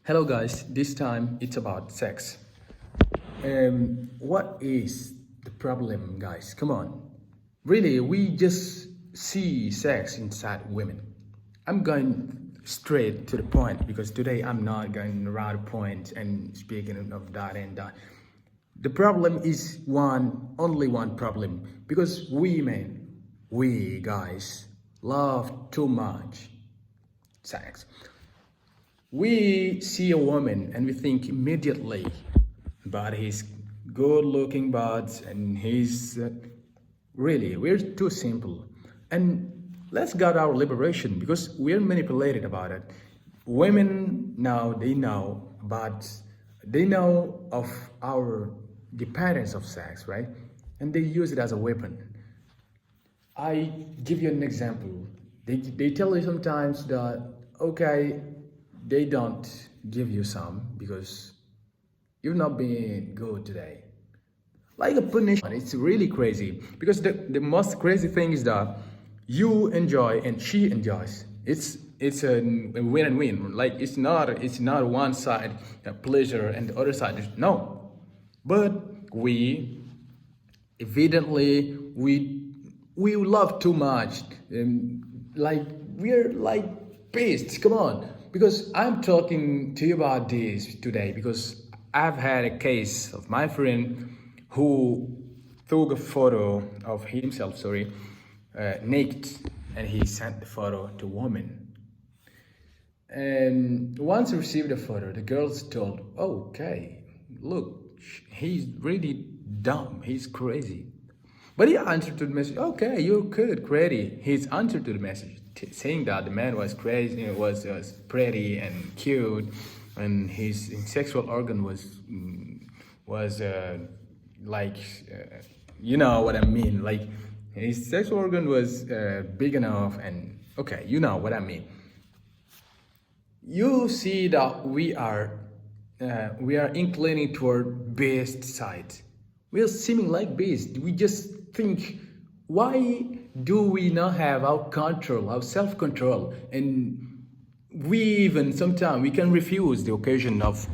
Hello guys, this time it's about sex. What is the problem, guys? Come on. Really, we just see sex inside women. I'm going straight to the point because today I'm not going around the point and speaking of that and that. The problem is only one problem because we guys, love too much sex. We see a woman and we think immediately about his good looking buds and his really, we're too simple. And let's get our liberation because we're manipulated about it. Women now they know of our dependence of sex, right? And they use it as a weapon. I give you an example. They tell you sometimes that okay, they don't give you some because you've not been good today. Like a punishment. It's really crazy because the most crazy thing is that you enjoy and she enjoys. It's a win and win. Like it's not one side pleasure and the other side is no. But we evidently we love too much like we're like beasts. Come on, because I'm talking to you about this today because I've had a case of my friend who took a photo of himself, naked, and he sent the photo to a woman. And once he received the photo, the girls told, okay, look, he's really dumb, he's crazy. But he answered to the message, okay, you're good, crazy. His answer to the message, saying that the man was crazy, was pretty and cute, and his sexual organ was like, you know what I mean, like his sexual organ was big enough, and okay, you know what I mean. You see that we are inclining toward beast side. We are seeming like beasts. We just think, why do we not have our control, our self-control? And we even sometimes we can refuse the occasion of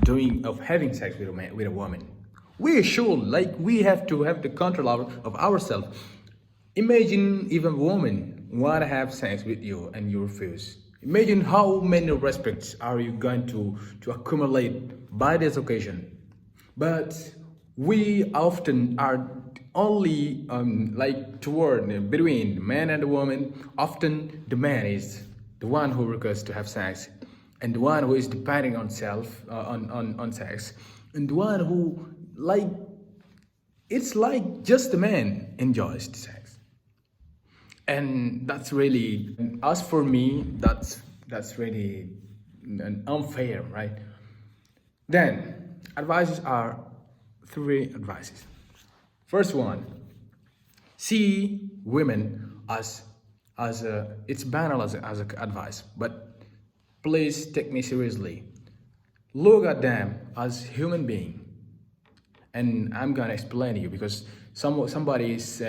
having sex with a woman. We should, like, we have to have the control of ourselves. Imagine even a woman want to have sex with you and you refuse. Imagine how many respects are you going to accumulate by this occasion. But we often are only like toward between the man and the woman. Often the man is the one who requests to have sex, and the one who is depending on on sex, and the one who like it's like just the man enjoys the sex. And that's really, as for me, that's really unfair, right? Then advices are three advices. First one, see women as a, it's banal as a advice, but please take me seriously. Look at them as human being, and I'm gonna explain to you because somebody is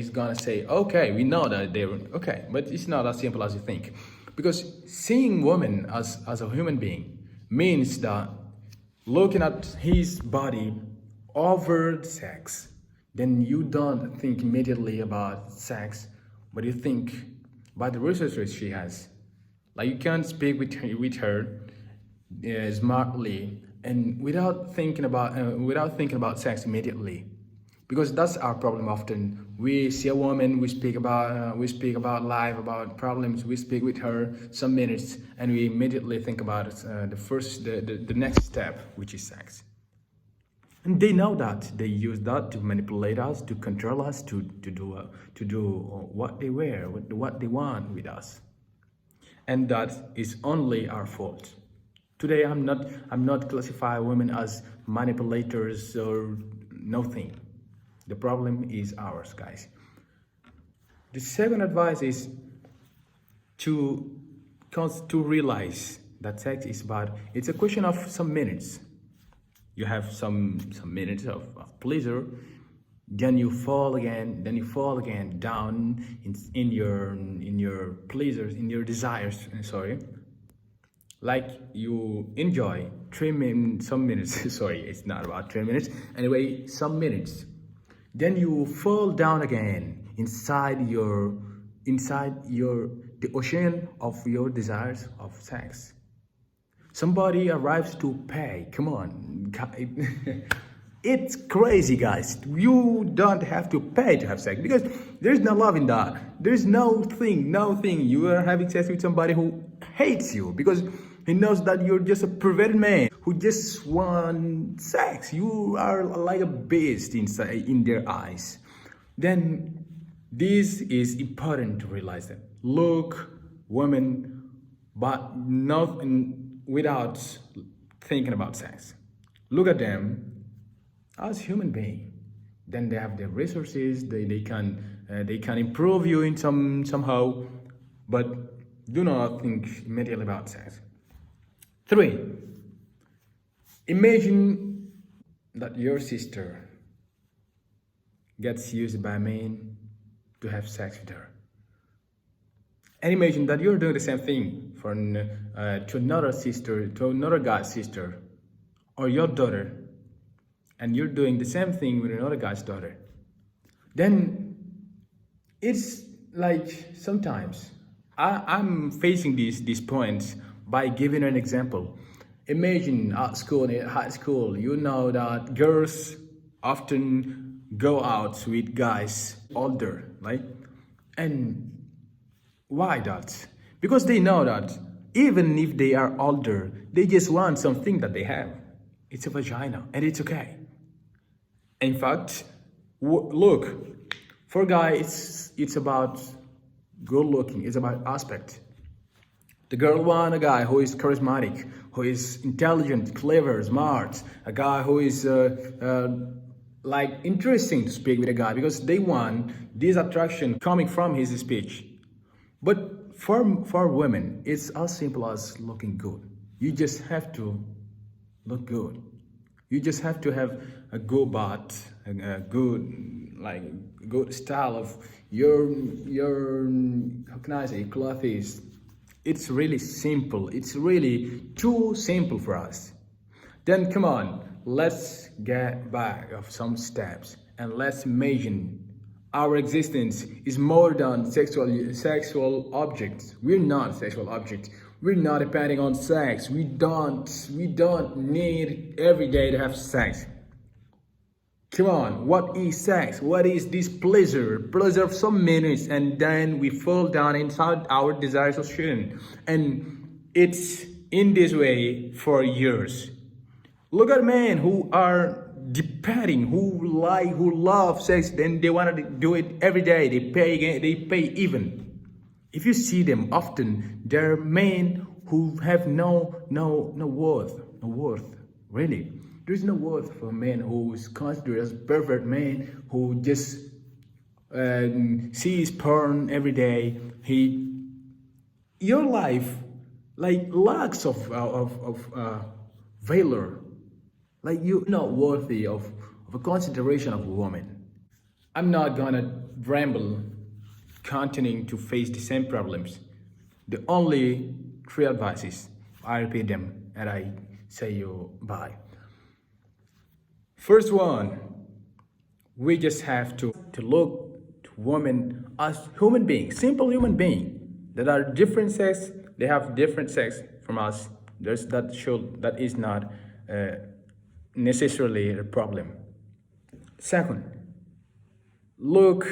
gonna say, okay, we know that they're okay, but it's not as simple as you think, because seeing women as a human being means that looking at his body over sex, then you don't think immediately about sex, but you think about the resources she has. Like you can't speak with her smartly and without thinking about sex immediately, because that's our problem. Often we see a woman, we speak about life, about problems, we speak with her some minutes, and we immediately think about the next step, which is sex. And they know that they use that to manipulate us, to control us, to do what they wear, what they want with us, and that is only our fault. Today, I'm not classify women as manipulators or nothing. The problem is ours, guys. The second advice is to realize that sex is bad. It's a question of some minutes. You have some minutes of pleasure, then you fall again, down in your pleasures, in your desires. Sorry. like you enjoy 3 minutes, some minutes. Sorry, it's not about 3 minutes. Anyway, some minutes. Then you fall down again inside your the ocean of your desires of sex. Somebody arrives to pay. Come on. It's crazy, guys. You don't have to pay to have sex because there's no love in that. There's no thing. You are having sex with somebody who hates you because he knows that you're just a perverted man who just want sex. You are like a beast inside in their eyes. Then this is important to realize that. Look, women, but not without thinking about sex. Look at them as human being. Then they have their resources. They can improve you in somehow, but do not think immediately about sex. 3. Imagine that your sister gets used by men to have sex with her. And imagine that you're doing the same thing to another sister, to another guy's sister, or your daughter, and you're doing the same thing with another guy's daughter. Then it's like sometimes I'm facing these points by giving an example. Imagine at school, in high school, you know that girls often go out with guys older, right? And why that? Because they know that even if they are older, they just want something that they have. It's a vagina, and it's okay. In fact, look, for guys, it's about good looking. It's about aspect. The girl wants a guy who is charismatic, who is intelligent, clever, smart. A guy who is like interesting to speak with a guy because they want this attraction coming from his speech. But for women, it's as simple as looking good. You just have to look good. You just have to have a good butt, a good style of your how can I say clothes. It's really simple. It's really too simple for us. Then come on, let's get back of some steps and let's imagine our existence is more than sexual objects. We're not sexual objects. We're not depending on sex. We don't need every day to have sex. Come on, what is sex? What is this pleasure? Pleasure of some minutes and then we fall down inside our desires of shooting. And it's in this way for years. Look at men who are depending, who love sex, then they want to do it every day. They pay even. If you see them often, they're men who have no worth, really. There's no worth for a man who is considered as pervert man who just sees porn every day. Your life like lacks of valor. Like you're not worthy of a consideration of a woman. I'm not gonna ramble, continuing to face the same problems. The only 3 advices, I repeat them and I say you bye. First one, we just have to look to women as human beings, simple human beings that are different sex. They have different sex from us. That is not necessarily a problem. Second, look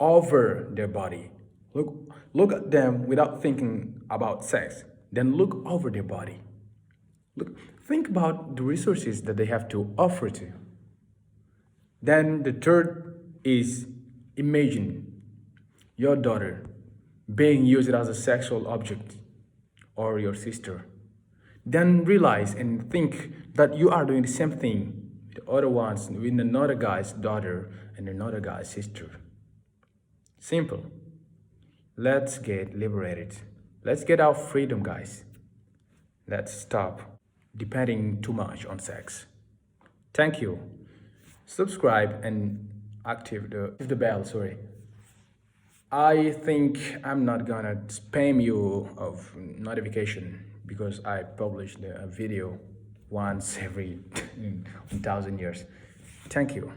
over their body. Look at them without thinking about sex. Then look over their body. Think about the resources that they have to offer to you. Then the third is imagine your daughter being used as a sexual object or your sister. Then realize and think that you are doing the same thing with other ones, with another guy's daughter and another guy's sister. Simple. Let's get liberated. Let's get our freedom, guys. Let's stop depending too much on sex. Thank you. Subscribe and activate the bell, sorry. I think I'm not gonna spam you of notification because I published a video once every 1,000 years. Thank you.